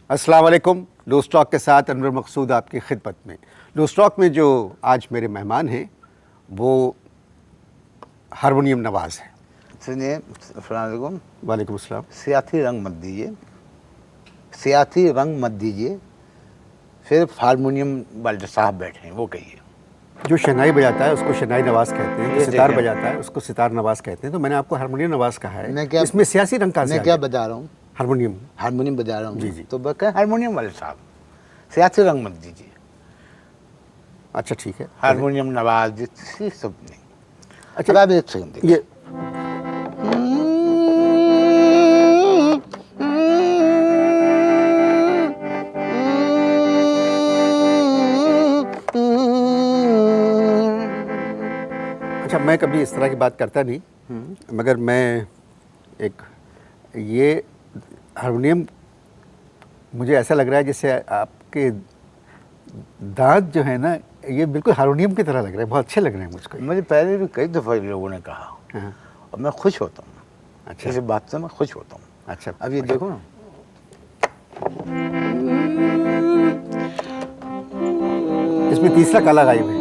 अस्सलाम वालेकुम। Loose talk के साथ अनवर मकसूद आपकी खिदमत में। लूज़ टॉक में जो आज मेरे मेहमान हैं वो हारमोनियम नवाज़ हैं। सुनिए, अस्सलाम वालेकुम। वालेकुम अस्सलाम। सियासी रंग मत दीजिए, सियासी रंग मत दीजिए। सिर्फ हारमोनियम वाले साहब बैठे हैं, वो कहिए। जो शहनाई बजाता है उसको शहनाई नवाज़ कहते हैं, ये जो सितार देखिए। बजाता है उसको सितार नवाज़ कहते हैं। तो मैंने आपको हारमोनियम नवाज़ कहा है, मैं क्या इसमें सियासी रंग कहाँ से मैं आ क्या गया? बजा रहा हूँ? हारमोनियम। हारमोनियम बजा रहा हूँ। जी, जी। तो बस हारमोनियम वाले साहब, सियासी रंग मत दीजिए। अच्छा ठीक है। हारमोनियम नवाज ये सब नहीं। अच्छा, अब आप एक सेकंड देखिए। ये अच्छा, मैं कभी इस तरह की बात करता नहीं, मगर मैं एक ये हारमोनियम मुझे ऐसा लग रहा है जैसे आपके दांत जो है ना ये बिल्कुल हारमोनियम की तरह लग रहे हैं, बहुत अच्छे लग रहे हैं मुझको। मुझे पहले भी कई दफ़ा लोगों ने कहा हाँ, और मैं खुश होता हूँ। अच्छा इस बात से मैं खुश होता हूँ। अच्छा। अब ये देखो ना, इसमें तीसरा काला गायब है,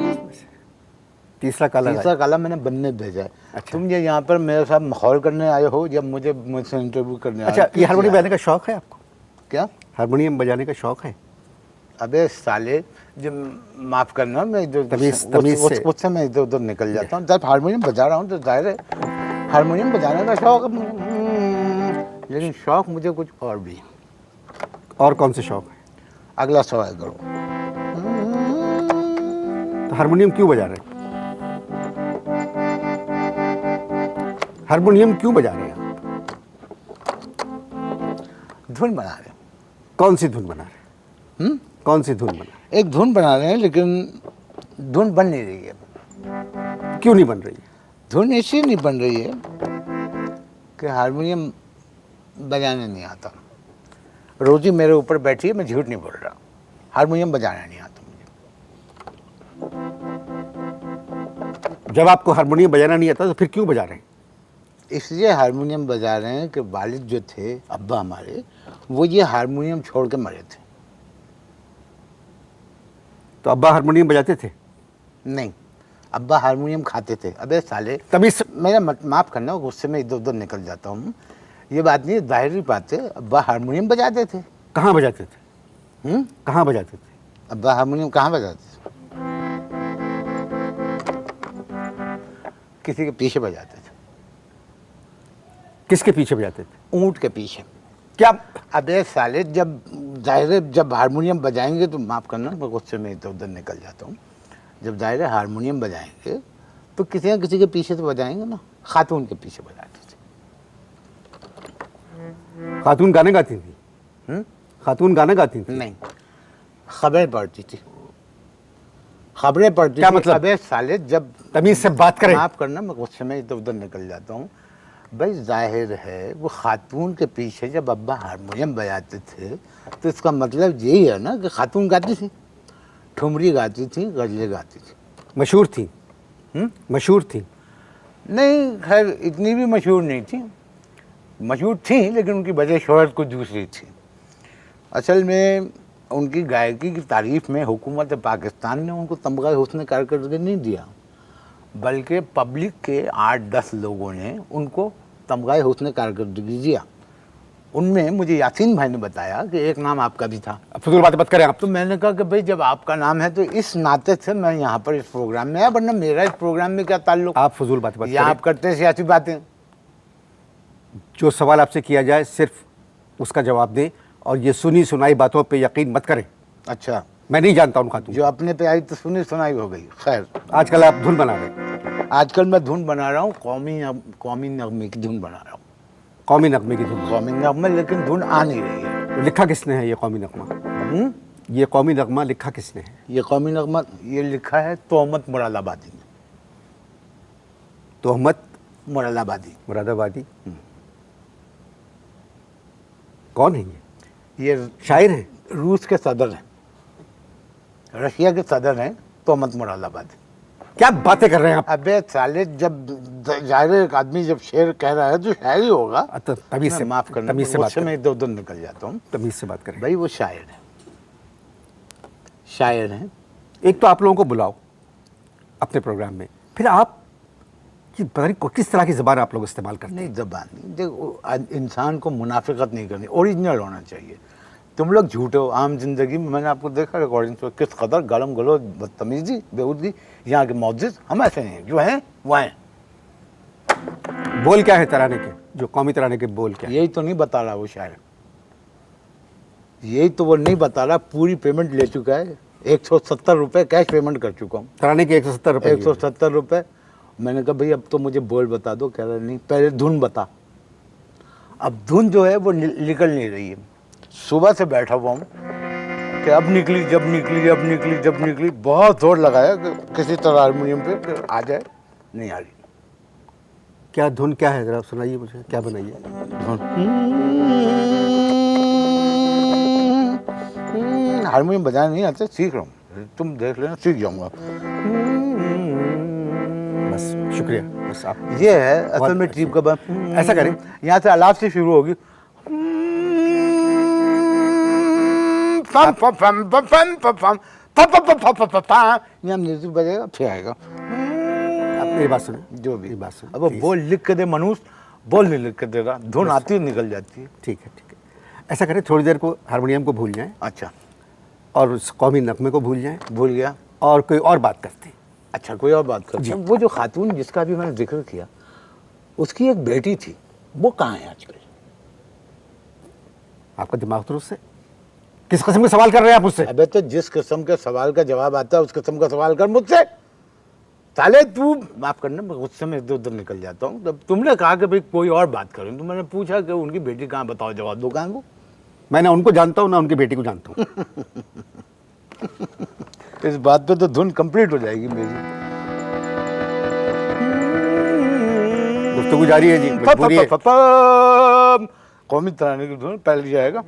तीसरा काला तीसरा गायब। काला मैंने बनने भेजा है। अच्छा। तुम ये यहाँ पर मेरे साथ माहौल करने आए हो, जब मुझसे इंटरव्यू करने आए हो। अच्छा, ये किस हारमोनियम लिए बजाने का शौक है आपको? क्या? हारमोनियम बजाने का शौक है? अबे साले, जब माफ करना, मैं जो तमीज़ से। उससे मैं इधर उधर निकल जाता हूँ। जब हारमोनियम बजा रहा हूँ तो जाहिर है हारमोनियम बजाने का शौक है मुझे। लेकिन शौक मुझे कुछ और भी है। और कौन से शौक है? अगला सवाल करो। तो हारमोनियम क्यों बजा रहे हैं? हारमोनियम क्यों बजा रहे हैं आप? धुन बना रहे हैं। कौन सी धुन बना रहे हैं? कौन सी धुन बना रहे हैं? एक धुन बना रहे हैं, लेकिन धुन बन नहीं रही है। क्यों नहीं बन रही है? धुन इसलिए नहीं बन रही है कि हारमोनियम बजाने नहीं आता। रोजी मेरे ऊपर बैठी है, मैं झूठ नहीं बोल रहा। हारमोनियम बजाना नहीं आता मुझे। जब आपको हारमोनियम बजाना नहीं आता तो फिर क्यों बजा रहे हैं? इसलिए हारमोनियम बजा रहे हैं कि वालिद जो थे, अब्बा हमारे, वो ये हारमोनियम छोड़ के मरे थे। तो अब्बा हारमोनियम बजाते थे? नहीं, अब्बा हारमोनियम खाते थे। अबे साले, तभी मेरा माफ़ करना, गुस्से में इधर उधर निकल जाता हूँ। ये बात नहीं, जाहिर बात है, अब्बा हारमोनियम बजाते थे। कहाँ बजाते थे? कहाँ बजाते थे? अब्बा हारमोनियम कहाँ बजाते थे? किसी के पीछे बजाते थे। किसके पीछे बजाते थे? ऊँट के पीछे। क्या? अबे साले, जब जाहिर है जब हारमोनियम बजाएंगे तो माफ़ करना, मैं गुस्से में इधर उधर निकल जाता हूँ। जब जाहिर है हारमोनियम बजाएंगे तो किसी न किसी के पीछे तो बजाएंगे ना। खातून के पीछे बजाते थे। खातून गाने गाती थी? खातून गाना गाती थी? नहीं, खबरें पढ़ती थी। खबरें पढ़ती क्या थी। मतलब? अबे साले, जब तमीज़ से बात करें। माफ़ करना, मैं गुस्से में इधर उधर निकल जाता हूँ। भाई जाहिर है वो खातून के पीछे जब अब्बा हारमोनियम बजाते थे तो इसका मतलब यही है ना कि खातून गाती थी, ठुमरी गाती थी, गज़लें गाती थी। मशहूर थी? मशहूर थी? नहीं, खैर इतनी भी मशहूर नहीं थी। मशहूर थी, लेकिन उनकी वजह शोहरत कुछ दूसरी थी। असल में उनकी गायकी की तारीफ़ में हुकूमत पाकिस्तान ने उनको तमगा हुस्न कारकर्दगी नहीं दिया, बल्कि पब्लिक के 8-10 लोगों ने उनको तमगा हुस्न कारकर्दगी दिया। उनमें मुझे यासीन भाई ने बताया कि एक नाम आपका भी था। फजूल बातें मत करें आप। तो मैंने कहा कि भाई जब आपका नाम है तो इस नाते से मैं यहाँ पर इस प्रोग्राम में आया, वरना मेरा इस प्रोग्राम में क्या ताल्लुक। आप फजूल बातें मत या करें। आप करते हैं सियासी बातें। जो सवाल आपसे किया जाए सिर्फ उसका जवाब दें और ये सुनी सुनाई बातों पे यकीन मत करें। अच्छा, मैं नहीं जानता उन खातून जो अपने पे आई तो सुनी सुनाई हो गई। खैर, आजकल आप धुन बना रहे हैं। आजकल मैं धुन बना रहा हूँ, कौमी नगमे की धुन बना रहा हूँ। कौमी नगमे की धुन? कौमी नगमे, लेकिन धुन आ नहीं रही है। तो लिखा किसने है ये कौमी नगमा? ये कौमी नगमा लिखा किसने है? ये कौमी नगमा ये लिखा है तोहमत मुरादाबादी ने। तोहमत मुरादाबादी। मुरादाबादी? कौन है ये? ये शायर है? रूस के सदर हैं, रशिया के सदर हैं, तोहमत मुरादाबादी। क्या बातें कर रहे हैं आप? अबे साले, जब जाहिर है एक आदमी जब शेर कह रहा है तो शायर ही होगा। तो तमीज से माफ करना, तमीज से बात उससे मैं करें, इधर उधर निकल जाता हूँ। तमीज से बात करें। भाई वो शायर है, शायर है। एक तो आप लोगों को बुलाओ अपने प्रोग्राम में, फिर आप कि पता नहीं किस तरह की ज़बान आप लोग इस्तेमाल करते हैं। नहीं, जबान नहीं, देखो इंसान को मुनाफिकत नहीं करनी, ओरिजिनल होना चाहिए। तुम लोग झूठे हो आम जिंदगी में, मैंने आपको देखा रिकॉर्डिंग पे किस कदर गलम गलो बदतमीजी बेहूदगी यहाँ के मौजिद, हम ऐसे नहीं हैं, जो हैं वो हैं। बोल क्या है तराने के, जो कौमी तराने के बोल क्या है? यही तो नहीं बता रहा वो शायर, यही तो वो नहीं बता रहा। पूरी पेमेंट ले चुका है, 170 रुपये कैश पेमेंट कर चुका हूँ। तराने के 170 रुपये। 170 रुपये। मैंने कहा भाई अब तो मुझे बोल बता दो, कह रहा नहीं पहले धुन बता। अब धुन जो है वो निकल नहीं रही है। सुबह से बैठा हुआ हूँ कि अब निकली, जब निकली, अब निकली, जब निकली। बहुत जोर लगाया कि किसी तरह हारमोनियम पे कि आ जाए, नहीं आ रही। क्या धुन क्या है, जरा सुनाइए मुझे, क्या बनाइए? हारमोनियम बजाना नहीं आता, सीख रहा हूँ, तुम देख लेना, सीख जाऊंगा। बस शुक्रिया, बस आप ये है असल में ट्रिप का ऐसा करें, यहाँ से अलाप से शुरू होगी। पम पम पम पम पम पम पम पम पम पम पम, यहाँ म्यूजिक बजेगा, फिर आएगा। आप मेरी बात सुने, जो भी बात सुने। अब वो बोल लिख के दे मनुष्य, बोल नहीं लिख के दे रहा, धुन आती है निकल जाती है। ठीक है, ठीक है। ऐसा करें, थोड़ी देर को हारमोनियम को भूल जाएं अच्छा, और उस कौमी नगमे को भूल जाएं भूल गया। और कोई और बात करते हैं। अच्छा, कोई और बात करते हैं। वो जो खातून जिसका भी मैंने जिक्र किया, उसकी एक बेटी थी, वो कहाँ है आजकल? आपका दिमाग दुरुस्त है? किस किस्म के सवाल कर रहे हैं आप मुझसे? अबे तो जिस किस्म के सवाल का जवाब आता है उस किस्म का सवाल कर मुझसे। साले तू, माफ करना, मैं गुस्से में इधर उधर निकल जाता हूँ। जब तुमने कहा कि भाई कोई और बात करें, तो मैंने पूछा कि उनकी बेटी कहाँ, बताओ, जवाब दो कहाँ को। मैं ना उनको जानता हूँ ना उनकी बेटी को जानता हूँ। इस बात पे तो धुन कंप्लीट हो जाएगी मेरी। गुफ्तगू जारी है जी, मजबूरी है। कौमी तराने की धुन पहले जाएगा।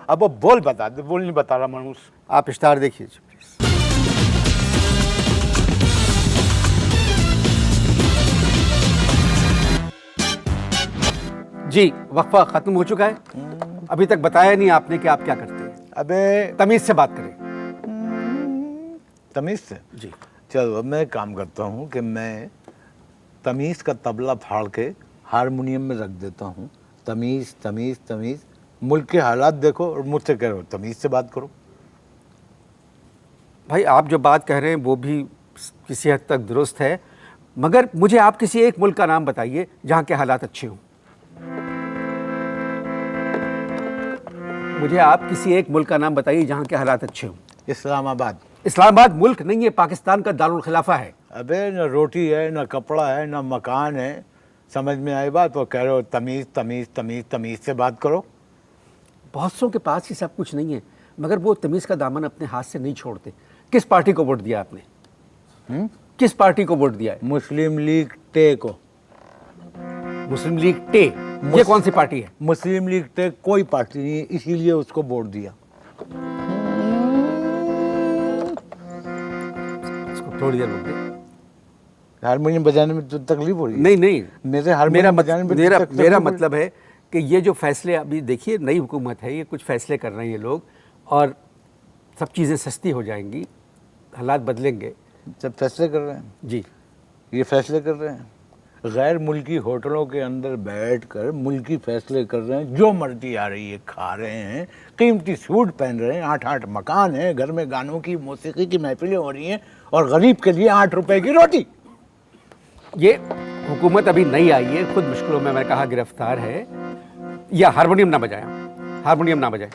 अब वो बोल बता दे, बोल नहीं बता रहा मनुष्य। आप इश्तार देखिए जी, प्लीज। जी, वक्फा खत्म हो चुका है। अभी तक बताया नहीं आपने कि आप क्या करते हैं। अबे तमीज से बात करें। तमीज से जी, चलो, अब मैं काम करता हूँ कि मैं तमीज का तबला फाड़ के हारमोनियम में रख देता हूँ। तमीज तमीज तमीज, मुल्क के हालात देखो और मुझसे कह रहे हो तमीज से बात करो। भाई आप जो बात कह रहे हैं वो भी किसी हद तक दुरुस्त है, मगर मुझे आप किसी एक मुल्क का नाम बताइए जहाँ के हालात अच्छे हों। मुझे आप किसी एक मुल्क का नाम बताइए जहाँ के हालात अच्छे हों। इस्लामाबाद। इस्लामाबाद मुल्क नहीं है, पाकिस्तान का दारुल खिलाफा है। अबे न रोटी है, न कपड़ा है, न मकान है, समझ में आई बात? वो कह रहे हो तमीज़ तमीज़ तमीज़, तमीज़ से बात करो। बहुत सौ के पास ही सब कुछ नहीं है, मगर वो तमीज़ का दामन अपने हाथ से नहीं छोड़ते। किस पार्टी को वोट दिया आपने? किस पार्टी को वोट दिया है? मुस्लिम लीग टे को। मुस्लिम लीग टे, ये कौन सी पार्टी है? मुस्लिम लीग टे कोई पार्टी नहीं है, इसीलिए उसको वोट दिया। इसको थोड़ी देर रुक। हारमोनियम बजाने में तो तकलीफ हो रही है? नहीं नहीं, मेरे हारमोनियम बजाने में मेरा मतलब है कि ये जो फैसले अभी देखिए, नई हुकूमत है, ये कुछ फैसले कर रहे हैं ये लोग, और सब चीज़ें सस्ती हो जाएंगी, हालात बदलेंगे। सब फैसले कर रहे हैं जी, ये फैसले कर रहे हैं, गैर मुल्की होटलों के अंदर बैठकर मुल्की फैसले कर रहे हैं। जो मर्जी आ रही है खा रहे हैं, कीमती सूट पहन रहे हैं, 8-8 मकान है, घर में गानों की मौसीकी की महफिलें हो रही हैं, और गरीब के लिए 8 रुपए की रोटी। ये हुकूमत अभी नई आई है, खुद मुश्किलों में, मैंने कहा, गिरफ्तार है। या हारमोनियम ना बजाएं, हारमोनियम ना बजाएं,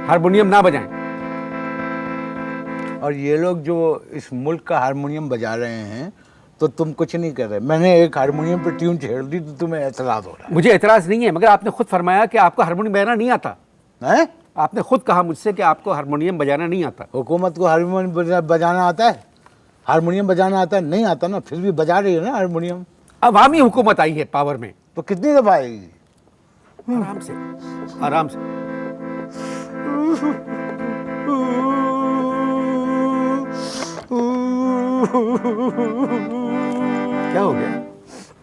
हारमोनियम ना बजाएं। और ये लोग जो इस मुल्क का हारमोनियम बजा रहे हैं तो तुम कुछ नहीं कर रहे। मैंने एक हारमोनियम पर ट्यून छेड़ दी तो तुम्हें एतराज़ हो रहा है। मुझे एतराज़ नहीं है, मगर आपने खुद फरमाया कि आपको हारमोनियम बजाना नहीं आता है? आपने खुद कहा मुझसे कि आपको हारमोनियम बजाना नहीं आता। हुकूमत को हारमोनियम बजाना आता है? हारमोनियम बजाना आता है? नहीं आता ना, फिर भी बजा रही है ना हारमोनियम। अवामी हुकूमत आई है पावर में, तो कितनी दफा आएगी? आराम से, आराम से। क्या हो गया?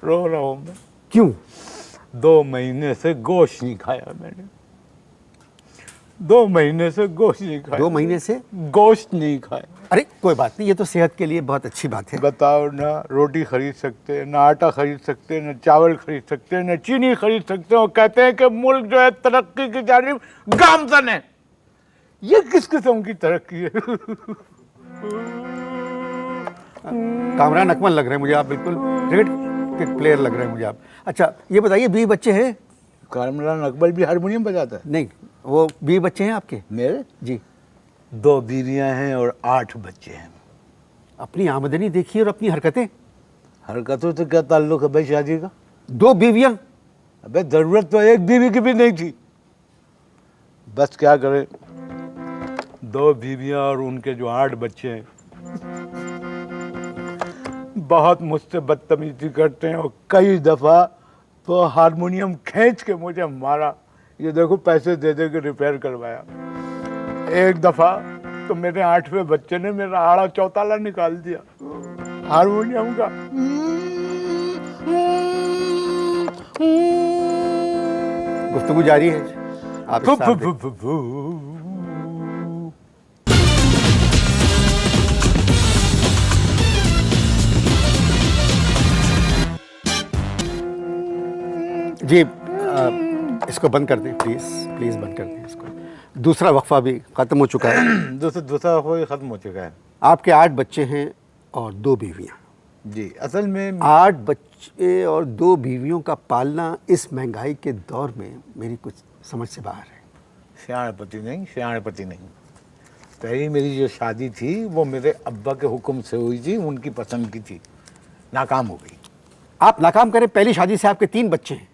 रो रहा हूँ मैं। क्यों? 2 महीने से गोश्त नहीं खाया मैंने। 2 महीने से गोश्त नहीं खाया। 2 महीने से गोश्त नहीं खाया। अरे कोई बात नहीं, ये तो सेहत के लिए बहुत अच्छी बात है। बताओ ना, रोटी खरीद सकते हैं, ना आटा खरीद सकते हैं, ना चावल खरीद सकते हैं, ना चीनी खरीद सकते हैं, और कहते हैं कि मुल्क जो है तरक्की की जानिब गामजन है। ये किस किस्म की तरक्की है? कामरान अकमल लग रहे हैं मुझे आप, बिल्कुल क्रिकेट के प्लेयर लग रहे हैं मुझे आप। अच्छा ये बताइए, 20 बच्चे हैं? कामरान अकबर भी हारमोनियम बजाता है। नहीं, वो 20 बच्चे हैं आपके? मेरे जी। 2 बीवियां हैं और 8 बच्चे हैं। अपनी आमदनी देखिए और अपनी हरकतें। हरकतों से क्या ताल्लुक है भाई शादी का? 2 बीवियां। अबे जरूरत तो एक बीवी की भी नहीं थी। बस क्या करे, 2 बीवियां और उनके जो 8 बच्चे हैं बहुत मुझसे बदतमीजी करते हैं, और कई दफा तो हारमोनियम खींच के मुझे मारा। ये देखो पैसे दे दे के रिपेयर करवाया। एक दफा तो मेरे 8वें बच्चे ने मेरा आड़ा चौताला निकाल दिया हारमोनियम का। गुफ्तगू जारी है आप इस साथ देख- जी इसको बंद कर दें प्लीज़, प्लीज़ बंद कर दें इसको। दूसरा वक्फा भी ख़त्म हो चुका है। दूसरा कोई खत्म हो चुका है। आपके 8 बच्चे हैं और 2 बीवियां। जी, असल में 8 बच्चे और 2 बीवियों का पालना इस महंगाई के दौर में मेरी कुछ समझ से बाहर है। सियाणपति नहीं। पहली मेरी जो शादी थी वो मेरे अब्बा के हुक्म से हुई थी, उनकी पसंद की थी, नाकाम हो गई। आप नाकाम करें, पहली शादी से आपके 3 बच्चे हैं।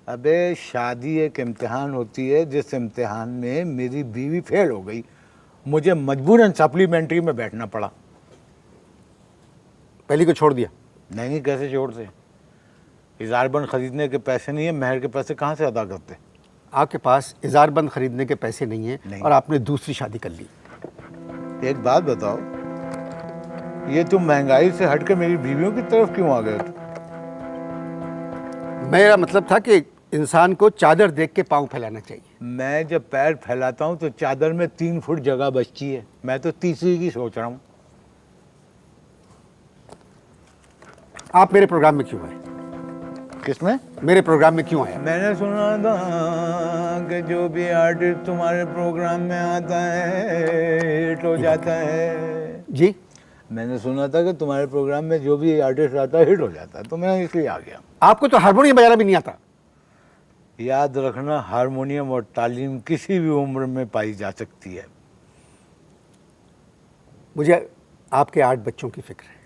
अबे शादी एक इम्तिहान होती है, जिस इम्तिहान में मेरी बीवी फेल हो गई, मुझे मजबूरन सप्लीमेंट्री में बैठना पड़ा। पहली को छोड़ दिया? नहीं, कैसे छोड़ दे? इजारबंद खरीदने के पैसे नहीं है, महर के पैसे कहाँ से अदा करते? आपके पास इजारबंद खरीदने के पैसे नहीं हैं नहीं। और आपने दूसरी शादी कर ली। एक बात बताओ, ये तुम महंगाई से हटकर मेरी बीवियों की तरफ क्यों आ गए थे? मेरा मतलब था कि इंसान को चादर देख के पाँव फैलाना चाहिए। मैं जब पैर फैलाता हूँ तो चादर में 3 फुट जगह बचती है। मैं तो तीसरी की सोच रहा हूँ। आप मेरे प्रोग्राम में क्यों आए? किसमें? मेरे प्रोग्राम में क्यों आया? मैंने सुना था कि जो भी आर्टिस्ट तुम्हारे प्रोग्राम में आता है हिट हो जाता है। जी, मैंने सुना था कि तुम्हारे प्रोग्राम में जो भी आर्टिस्ट आता है हिट हो जाता है, तो मैं इसलिए आ गया। आपको तो हारमोनियम बजाना भी नहीं आता। याद रखना, हारमोनियम और तालीम किसी भी उम्र में पाई जा सकती है। मुझे आपके 8 बच्चों की फिक्र है।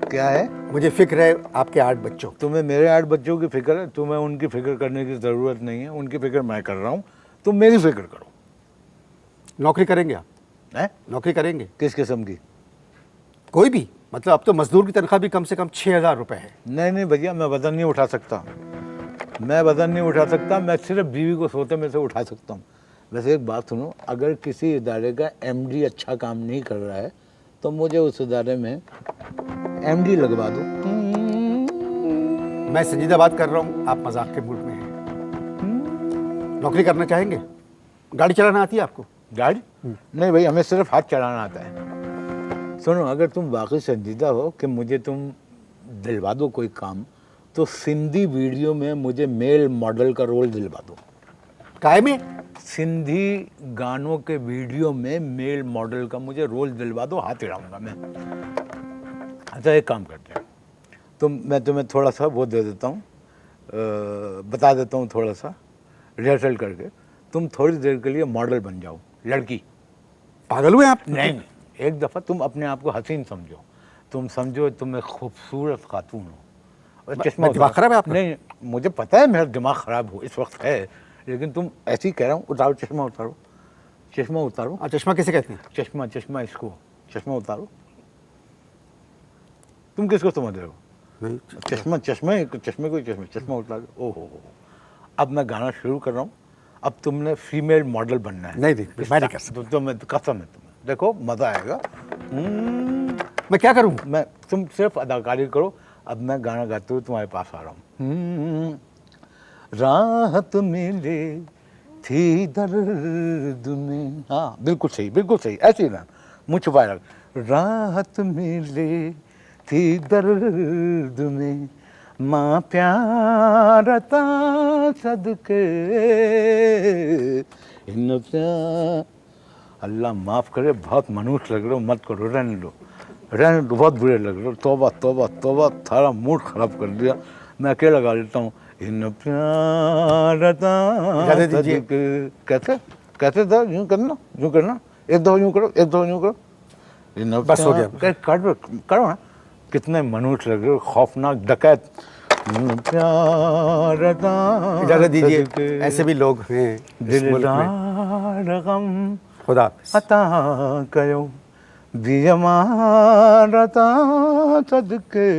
क्या है? मुझे फिक्र है आपके 8 बच्चों। तुम्हें मेरे 8 बच्चों की फिक्र है? तुम्हें उनकी फिक्र करने की ज़रूरत नहीं है, उनकी फिक्र मैं कर रहा हूँ, तुम मेरी फिक्र करो। नौकरी करेंगे आप? हैं? नौकरी करेंगे? किस किस्म की? कोई भी, मतलब अब तो मजदूर की तनख्वाह भी कम से कम 6,000 रुपये है। नहीं भैया, मैं वजन नहीं उठा सकता। मैं वजन नहीं उठा सकता, मैं सिर्फ बीवी को सोते में से उठा सकता हूँ। वैसे एक बात सुनो, अगर किसी इदारे का एमडी अच्छा काम नहीं कर रहा है तो मुझे उस इदारे में एमडी लगवा दो। मैं संजीदा बात कर रहा हूँ, आप मजाक के मूड में हैं। नौकरी करना चाहेंगे? गाड़ी चलाना आती है आपको? गाड़ी? नहीं भाई, हमें सिर्फ हाथ चलाना आता है। सुनो, अगर तुम वाकई संजीदा हो कि मुझे तुम दिलवा दो कोई काम, तो सिंधी वीडियो में मुझे मेल मॉडल का रोल दिलवा दो। काय में? सिंधी गानों के वीडियो में मेल मॉडल का मुझे रोल दिलवा दो, हाथ हिलाऊंगा मैं। अच्छा, एक काम करते हैं, मैं तुम्हें थोड़ा सा वो दे देता हूँ, बता देता हूँ थोड़ा सा रिहर्सल करके। तुम थोड़ी देर के लिए मॉडल बन जाओ, लड़की। पागल हुए आप? नहीं, एक दफ़ा तुम अपने आप को हसीन समझो। तुम समझो तुम एक खूबसूरत खातून हो। और चश्मा दिमाग खराब है आपका? नहीं, मुझे पता है मेरा दिमाग खराब हो इस वक्त है, लेकिन तुम ऐसे ही कह रहा हूँ। उतारो चश्मा, उतारो चश्मा, उतारो। चश्मा किसे कहते हैं? चश्मा, चश्मा, इसको चश्मा उतारो। तुम किसको समझ रहे हो? नहीं, चश्मा, चश्मे को चश्मे, चश्मा उतारो। ओहो, अब मैं गाना शुरू कर रहा हूँ। अब तुमने फीमेल मॉडल बनना है। नहीं, मैं नहीं कर सकता। तो मैं कसम है तुम्हें, देखो मज़ा आएगा। मैं क्या करूं? मैं, तुम सिर्फ अदाकारी करो, अब मैं गाना गाते हुए तुम्हारे पास आ रहा हूँ। राहत मिले थी दर्द में, हाँ बिल्कुल सही, ऐसे ही ना, मुँह छुपाए रख। राहत मिले थी दर्द में, माँ प्यारता सदके इन प्यार। अल्लाह माफ़ करे, बहुत मनुष्य लग रहे हो, मत करो, रहने दो, बहुत बुरे लग रहे हो। तौबा तौबा तौबा, थारा मूड खराब कर दिया। मैं अकेला गा लेता हूँ। इन प्यारता इजाज़त दीजिए। कैसे कैसे था, यूँ करना, एक दो यूँ करो, इन बस हो गया। करो ना। कितने मनुष्य लग रहे हो, खौफनाक डकैत। इन प्यारता इजाज़त दीजिए, ऐसे भी लोग हैं इस मुल्क में। दिलदार गम खुदा हाफ़िज़। अता कयो दियमारता सदके